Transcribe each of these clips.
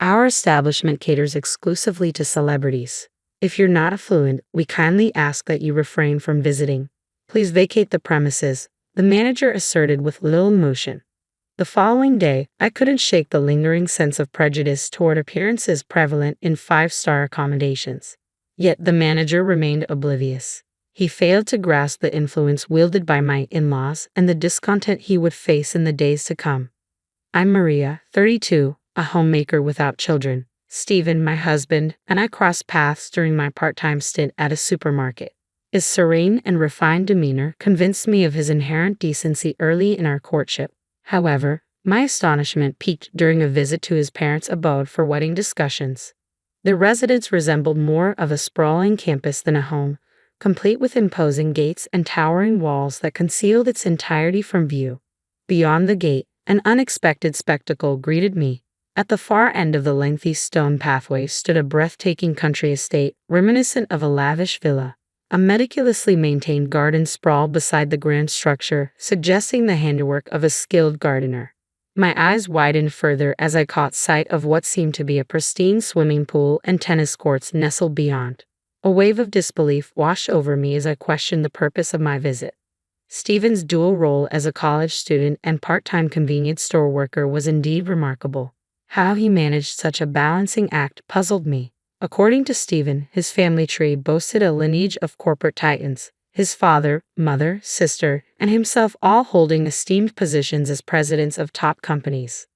Our establishment caters exclusively to celebrities. If you're not affluent, we kindly ask that you refrain from visiting. Please vacate the premises, the manager asserted with little emotion. The following day, I couldn't shake the lingering sense of prejudice toward appearances prevalent in five-star accommodations. Yet the manager remained oblivious. He failed to grasp the influence wielded by my in-laws and the discontent he would face in the days to come. I'm Maria, 32, a homemaker without children. Stephen, my husband, and I crossed paths during my part-time stint at a supermarket. His serene and refined demeanor convinced me of his inherent decency early in our courtship. However, my astonishment peaked during a visit to his parents' abode for wedding discussions. The residence resembled more of a sprawling campus than a home, complete with imposing gates and towering walls that concealed its entirety from view. Beyond the gate, an unexpected spectacle greeted me. At the far end of the lengthy stone pathway stood a breathtaking country estate, reminiscent of a lavish villa. A meticulously maintained garden sprawled beside the grand structure, suggesting the handiwork of a skilled gardener. My eyes widened further as I caught sight of what seemed to be a pristine swimming pool and tennis courts nestled beyond. A wave of disbelief washed over me as I questioned the purpose of my visit. Stephen's dual role as a college student and part-time convenience store worker was indeed remarkable. How he managed such a balancing act puzzled me. According to Stephen, his family tree boasted a lineage of corporate titans, his father, mother, sister, and himself all holding esteemed positions as presidents of top companies.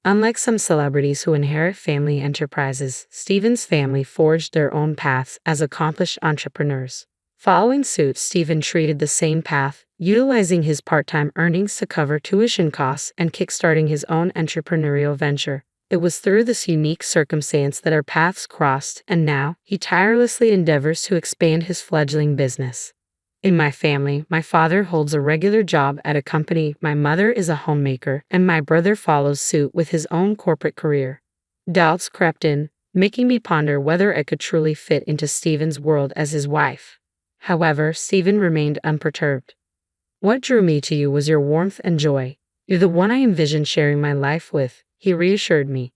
Unlike some celebrities who inherit family enterprises, Stephen's family forged their own paths as accomplished entrepreneurs. Following suit, Stephen treated the same path, utilizing his part-time earnings to cover tuition costs and kickstarting his own entrepreneurial venture. It was through this unique circumstance that our paths crossed, and now he tirelessly endeavors to expand his fledgling business. In my family, my father holds a regular job at a company, my mother is a homemaker, and my brother follows suit with his own corporate career. Doubts crept in, making me ponder whether I could truly fit into Stephen's world as his wife. However, Stephen remained unperturbed. What drew me to you was your warmth and joy. You're the one I envisioned sharing my life with, he reassured me.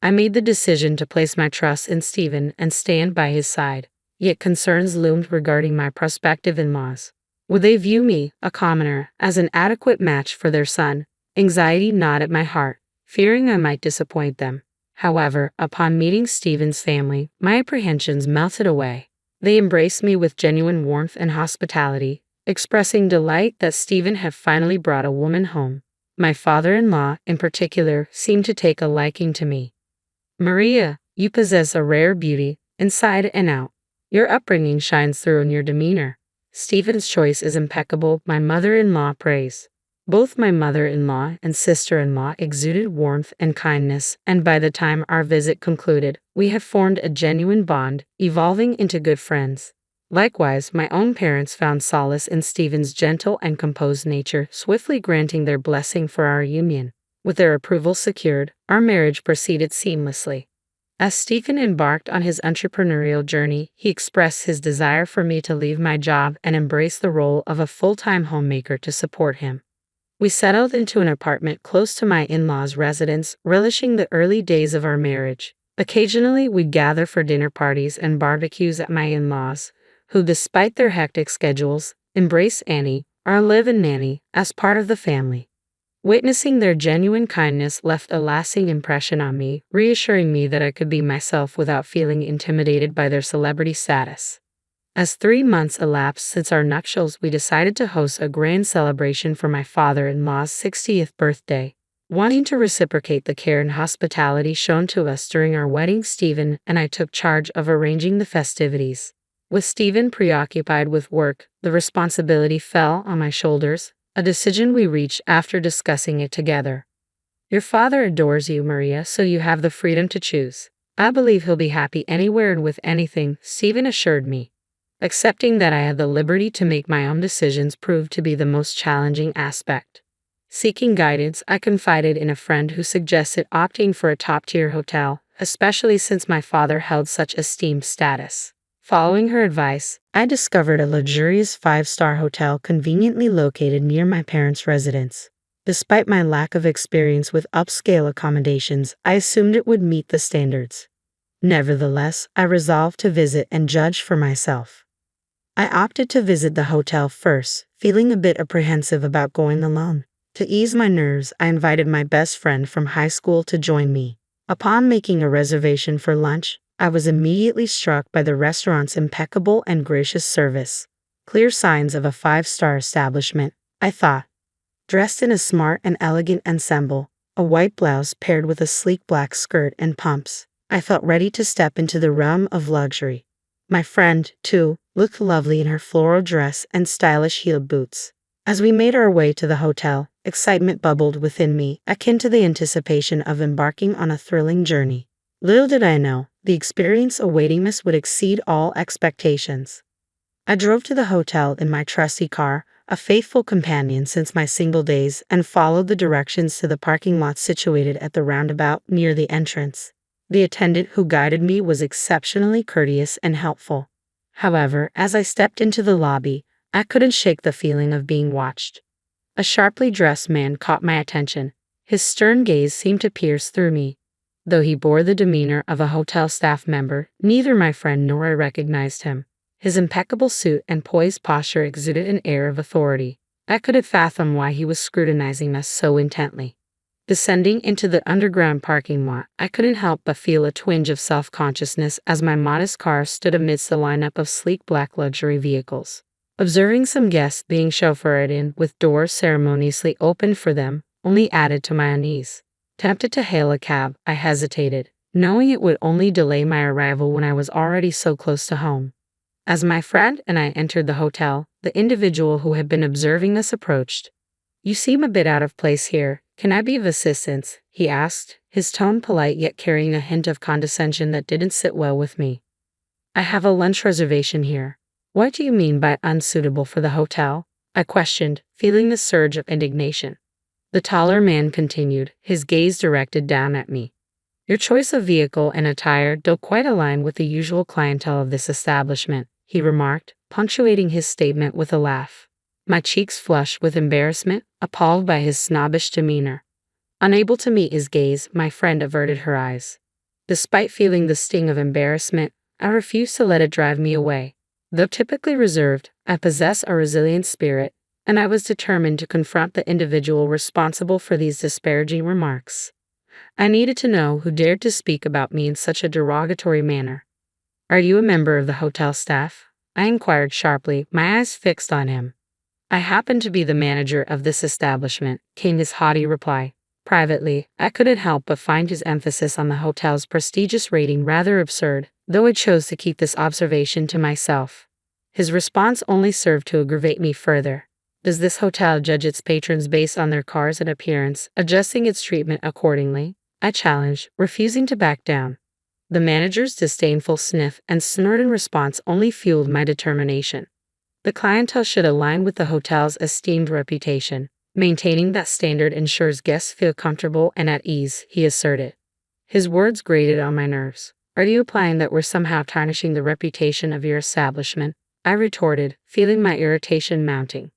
I made the decision to place my trust in Stephen and stand by his side. Yet concerns loomed regarding my prospective in-laws. Would they view me, a commoner, as an adequate match for their son? Anxiety gnawed at my heart, fearing I might disappoint them. However, upon meeting Stephen's family, my apprehensions melted away. They embraced me with genuine warmth and hospitality, expressing delight that Stephen had finally brought a woman home. My father-in-law, in particular, seemed to take a liking to me. Maria, you possess a rare beauty, inside and out. Your upbringing shines through in your demeanor. Stephen's choice is impeccable, my mother-in-law praised. Both my mother-in-law and sister-in-law exuded warmth and kindness, and by the time our visit concluded, we had formed a genuine bond, evolving into good friends. Likewise, my own parents found solace in Stephen's gentle and composed nature, swiftly granting their blessing for our union. With their approval secured, our marriage proceeded seamlessly. As Stephen embarked on his entrepreneurial journey, he expressed his desire for me to leave my job and embrace the role of a full-time homemaker to support him. We settled into an apartment close to my in-laws' residence, relishing the early days of our marriage. Occasionally, we'd gather for dinner parties and barbecues at my in-laws, who, despite their hectic schedules, embrace Annie, our live-in nanny, as part of the family. Witnessing their genuine kindness left a lasting impression on me, reassuring me that I could be myself without feeling intimidated by their celebrity status. As 3 months elapsed since our nuptials, we decided to host a grand celebration for my father-in-law's 60th birthday. Wanting to reciprocate the care and hospitality shown to us during our wedding, Stephen and I took charge of arranging the festivities. With Stephen preoccupied with work, the responsibility fell on my shoulders, a decision we reached after discussing it together. Your father adores you, Maria, so you have the freedom to choose. I believe he'll be happy anywhere and with anything, Stephen assured me. Accepting that I had the liberty to make my own decisions proved to be the most challenging aspect. Seeking guidance, I confided in a friend who suggested opting for a top-tier hotel, especially since my father held such esteemed status. Following her advice, I discovered a luxurious 5-star hotel conveniently located near my parents' residence. Despite my lack of experience with upscale accommodations, I assumed it would meet the standards. Nevertheless, I resolved to visit and judge for myself. I opted to visit the hotel first, feeling a bit apprehensive about going alone. To ease my nerves, I invited my best friend from high school to join me. Upon making a reservation for lunch, I was immediately struck by the restaurant's impeccable and gracious service. Clear signs of a five-star establishment, I thought. Dressed in a smart and elegant ensemble, a white blouse paired with a sleek black skirt and pumps, I felt ready to step into the realm of luxury. My friend, too, looked lovely in her floral dress and stylish heeled boots. As we made our way to the hotel, excitement bubbled within me, akin to the anticipation of embarking on a thrilling journey. Little did I know, the experience awaiting us would exceed all expectations. I drove to the hotel in my trusty car, a faithful companion since my single days, and followed the directions to the parking lot situated at the roundabout near the entrance. The attendant who guided me was exceptionally courteous and helpful. However, as I stepped into the lobby, I couldn't shake the feeling of being watched. A sharply dressed man caught my attention. His stern gaze seemed to pierce through me. Though he bore the demeanor of a hotel staff member, neither my friend nor I recognized him. His impeccable suit and poised posture exuded an air of authority. I couldn't fathom why he was scrutinizing us so intently. Descending into the underground parking lot, I couldn't help but feel a twinge of self-consciousness as my modest car stood amidst the lineup of sleek black luxury vehicles. Observing some guests being chauffeured in with doors ceremoniously opened for them only added to my unease. Tempted to hail a cab, I hesitated, knowing it would only delay my arrival when I was already so close to home. As my friend and I entered the hotel, the individual who had been observing us approached. "You seem a bit out of place here. Can I be of assistance?" he asked, his tone polite yet carrying a hint of condescension that didn't sit well with me. "I have a lunch reservation here." "What do you mean by unsuitable for the hotel?" I questioned, feeling the surge of indignation. The taller man continued, his gaze directed down at me. "Your choice of vehicle and attire don't quite align with the usual clientele of this establishment," he remarked, punctuating his statement with a laugh. My cheeks flushed with embarrassment, appalled by his snobbish demeanor. Unable to meet his gaze, my friend averted her eyes. Despite feeling the sting of embarrassment, I refused to let it drive me away. Though typically reserved, I possess a resilient spirit, and I was determined to confront the individual responsible for these disparaging remarks. I needed to know who dared to speak about me in such a derogatory manner. "Are you a member of the hotel staff?" I inquired sharply, my eyes fixed on him. "I happen to be the manager of this establishment," came his haughty reply. Privately, I couldn't help but find his emphasis on the hotel's prestigious rating rather absurd, though I chose to keep this observation to myself. His response only served to aggravate me further. "Does this hotel judge its patrons based on their cars and appearance, adjusting its treatment accordingly?" I challenged, refusing to back down. The manager's disdainful sniff and snort in response only fueled my determination. "The clientele should align with the hotel's esteemed reputation. Maintaining that standard ensures guests feel comfortable and at ease," he asserted. His words grated on my nerves. "Are you implying that we're somehow tarnishing the reputation of your establishment?" I retorted, feeling my irritation mounting.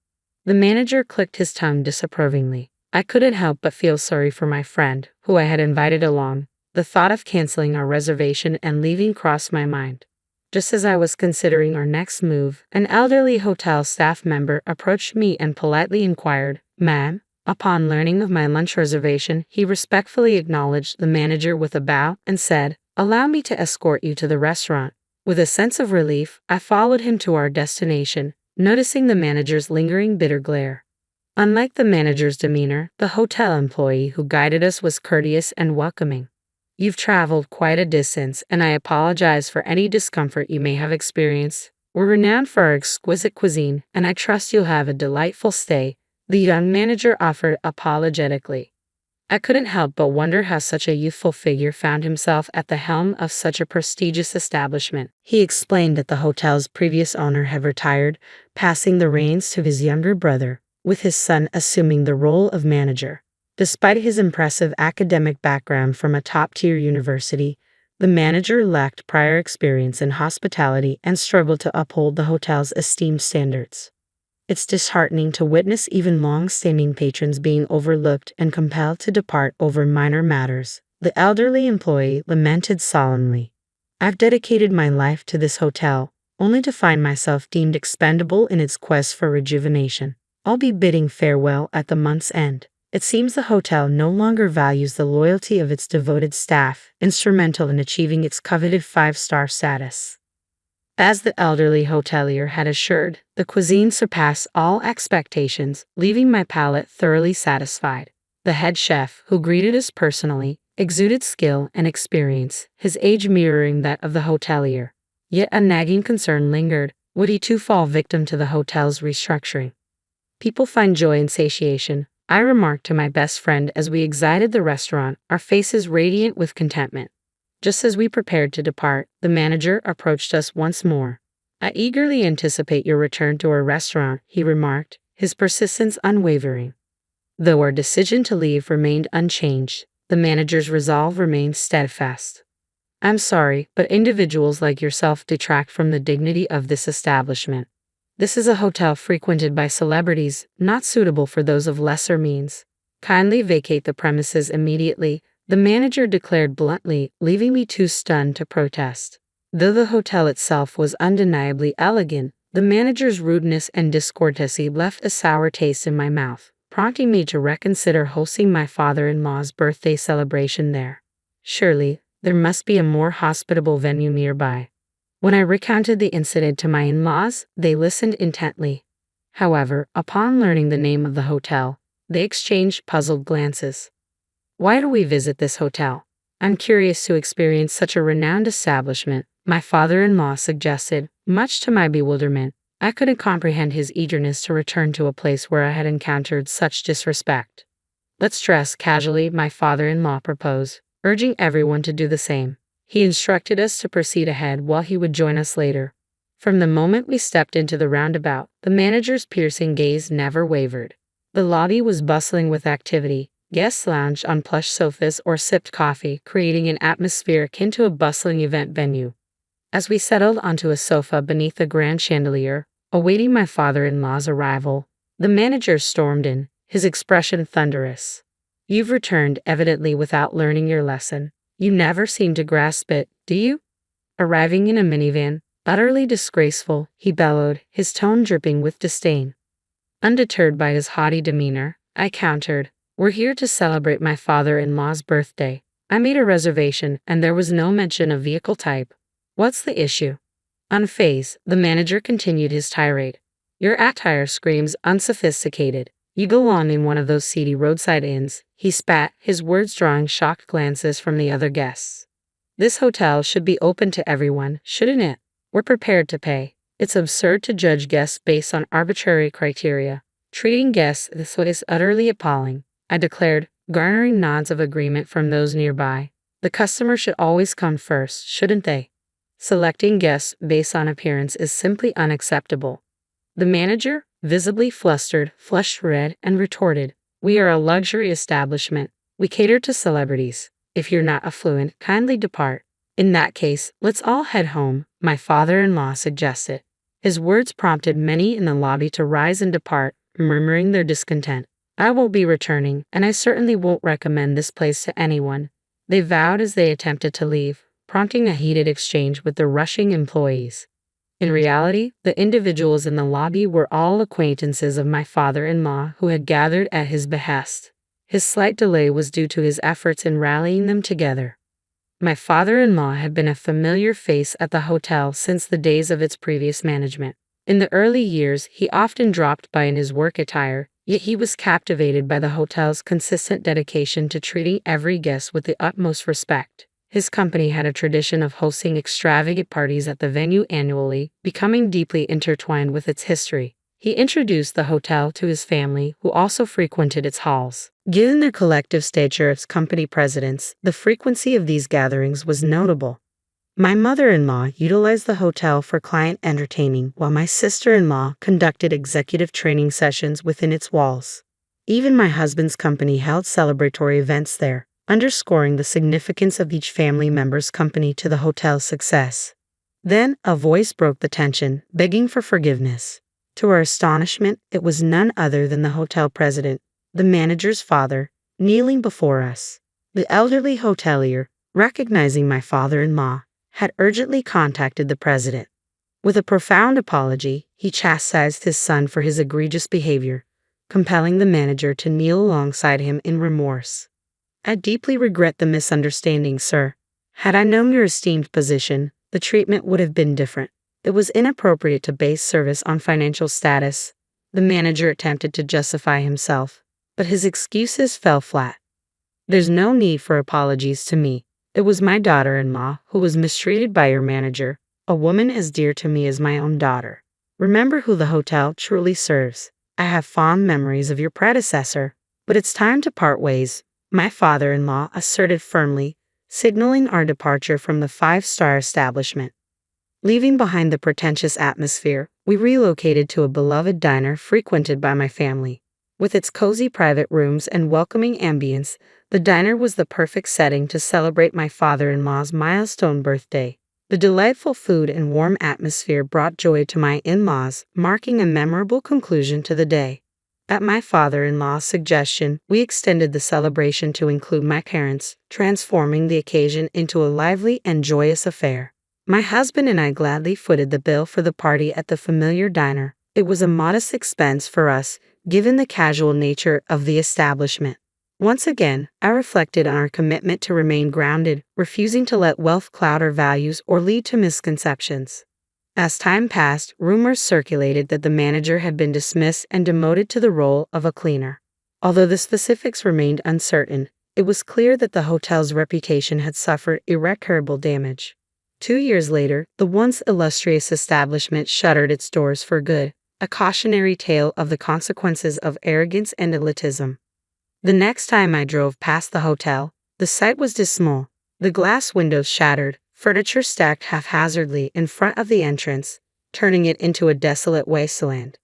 The manager clicked his tongue disapprovingly. I couldn't help but feel sorry for my friend, who I had invited along. The thought of canceling our reservation and leaving crossed my mind. Just as I was considering our next move, an elderly hotel staff member approached me and politely inquired, "Ma'am?" Upon learning of my lunch reservation, he respectfully acknowledged the manager with a bow and said, "Allow me to escort you to the restaurant." With a sense of relief, I followed him to our destination, noticing the manager's lingering bitter glare. Unlike the manager's demeanor, the hotel employee who guided us was courteous and welcoming. "You've traveled quite a distance, and I apologize for any discomfort you may have experienced. We're renowned for our exquisite cuisine, and I trust you'll have a delightful stay," the young manager offered apologetically. I couldn't help but wonder how such a youthful figure found himself at the helm of such a prestigious establishment. He explained that the hotel's previous owner had retired, passing the reins to his younger brother, with his son assuming the role of manager. Despite his impressive academic background from a top-tier university, the manager lacked prior experience in hospitality and struggled to uphold the hotel's esteemed standards. It's disheartening to witness even long-standing patrons being overlooked and compelled to depart over minor matters, the elderly employee lamented solemnly. I've dedicated my life to this hotel, only to find myself deemed expendable in its quest for rejuvenation. I'll be bidding farewell at the month's end. It seems the hotel no longer values the loyalty of its devoted staff, instrumental in achieving its coveted 5-star status. As the elderly hotelier had assured, the cuisine surpassed all expectations, leaving my palate thoroughly satisfied. The head chef, who greeted us personally, exuded skill and experience, his age mirroring that of the hotelier. Yet a nagging concern lingered: would he too fall victim to the hotel's restructuring? People find joy in satiation, I remarked to my best friend as we exited the restaurant, our faces radiant with contentment. Just as we prepared to depart, the manager approached us once more. I eagerly anticipate your return to our restaurant, he remarked, his persistence unwavering. Though our decision to leave remained unchanged, the manager's resolve remained steadfast. I'm sorry, but individuals like yourself detract from the dignity of this establishment. This is a hotel frequented by celebrities, not suitable for those of lesser means. Kindly vacate the premises immediately, the manager declared bluntly, leaving me too stunned to protest. Though the hotel itself was undeniably elegant, the manager's rudeness and discourtesy left a sour taste in my mouth, prompting me to reconsider hosting my father-in-law's birthday celebration there. Surely, there must be a more hospitable venue nearby. When I recounted the incident to my in-laws, they listened intently. However, upon learning the name of the hotel, they exchanged puzzled glances. Why do we visit this hotel? I'm curious to experience such a renowned establishment, my father-in-law suggested. Much to my bewilderment, I couldn't comprehend his eagerness to return to a place where I had encountered such disrespect. Let's dress casually, my father-in-law proposed, urging everyone to do the same. He instructed us to proceed ahead while he would join us later. From the moment we stepped into the roundabout, the manager's piercing gaze never wavered. The lobby was bustling with activity. Guests lounged on plush sofas or sipped coffee, creating an atmosphere akin to a bustling event venue. As we settled onto a sofa beneath a grand chandelier, awaiting my father-in-law's arrival, the manager stormed in, his expression thunderous. You've returned, evidently without learning your lesson. You never seem to grasp it, do you? Arriving in a minivan, utterly disgraceful, he bellowed, his tone dripping with disdain. Undeterred by his haughty demeanor, I countered, we're here to celebrate my father-in-law's birthday. I made a reservation, and there was no mention of vehicle type. What's the issue? Unfazed, the manager continued his tirade. Your attire screams unsophisticated. You belong in one of those seedy roadside inns. He spat, his words drawing shocked glances from the other guests. This hotel should be open to everyone, shouldn't it? We're prepared to pay. It's absurd to judge guests based on arbitrary criteria. Treating guests this way is utterly appalling, I declared, garnering nods of agreement from those nearby. The customer should always come first, shouldn't they? Selecting guests based on appearance is simply unacceptable. The manager, visibly flustered, flushed red, and retorted, we are a luxury establishment. We cater to celebrities. If you're not affluent, kindly depart. In that case, let's all head home, my father-in-law suggested. His words prompted many in the lobby to rise and depart, murmuring their discontent. I won't be returning, and I certainly won't recommend this place to anyone, they vowed as they attempted to leave, prompting a heated exchange with the rushing employees. In reality, the individuals in the lobby were all acquaintances of my father-in-law who had gathered at his behest. His slight delay was due to his efforts in rallying them together. My father-in-law had been a familiar face at the hotel since the days of its previous management. In the early years, he often dropped by in his work attire, yet he was captivated by the hotel's consistent dedication to treating every guest with the utmost respect. His company had a tradition of hosting extravagant parties at the venue annually, becoming deeply intertwined with its history. He introduced the hotel to his family, who also frequented its halls. Given their collective stature as company presidents, the frequency of these gatherings was notable. My mother-in-law utilized the hotel for client entertaining, while my sister-in-law conducted executive training sessions within its walls. Even my husband's company held celebratory events there, underscoring the significance of each family member's company to the hotel's success. Then, a voice broke the tension, begging for forgiveness. To our astonishment, it was none other than the hotel president, the manager's father, kneeling before us. The elderly hotelier, recognizing my father-in-law, had urgently contacted the president. With a profound apology, he chastised his son for his egregious behavior, compelling the manager to kneel alongside him in remorse. "I deeply regret the misunderstanding, sir. Had I known your esteemed position, the treatment would have been different. It was inappropriate to base service on financial status." The manager attempted to justify himself, but his excuses fell flat. "There's no need for apologies to me. It was my daughter-in-law who was mistreated by your manager, a woman as dear to me as my own daughter. Remember who the hotel truly serves. I have fond memories of your predecessor, but it's time to part ways," my father-in-law asserted firmly, signaling our departure from the five-star establishment. Leaving behind the pretentious atmosphere, we relocated to a beloved diner frequented by my family. With its cozy private rooms and welcoming ambience, the diner was the perfect setting to celebrate my father-in-law's milestone birthday. The delightful food and warm atmosphere brought joy to my in-laws, marking a memorable conclusion to the day. At my father-in-law's suggestion, we extended the celebration to include my parents, transforming the occasion into a lively and joyous affair. My husband and I gladly footed the bill for the party at the familiar diner. It was a modest expense for us, given the casual nature of the establishment. Once again, I reflected on our commitment to remain grounded, refusing to let wealth cloud our values or lead to misconceptions. As time passed, rumors circulated that the manager had been dismissed and demoted to the role of a cleaner. Although the specifics remained uncertain, it was clear that the hotel's reputation had suffered irreparable damage. 2 years later, the once illustrious establishment shuttered its doors for good, a cautionary tale of the consequences of arrogance and elitism. The next time I drove past the hotel, the sight was dismal. The glass windows shattered, furniture stacked haphazardly in front of the entrance, turning it into a desolate wasteland.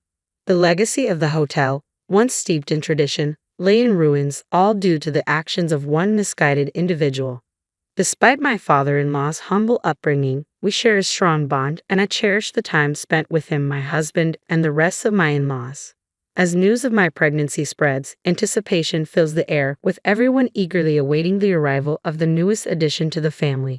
The legacy of the hotel, once steeped in tradition, lay in ruins, all due to the actions of one misguided individual. Despite my father-in-law's humble upbringing, we share a strong bond, and I cherish the time spent with him, my husband, and the rest of my in-laws. As news of my pregnancy spreads, anticipation fills the air, with everyone eagerly awaiting the arrival of the newest addition to the family.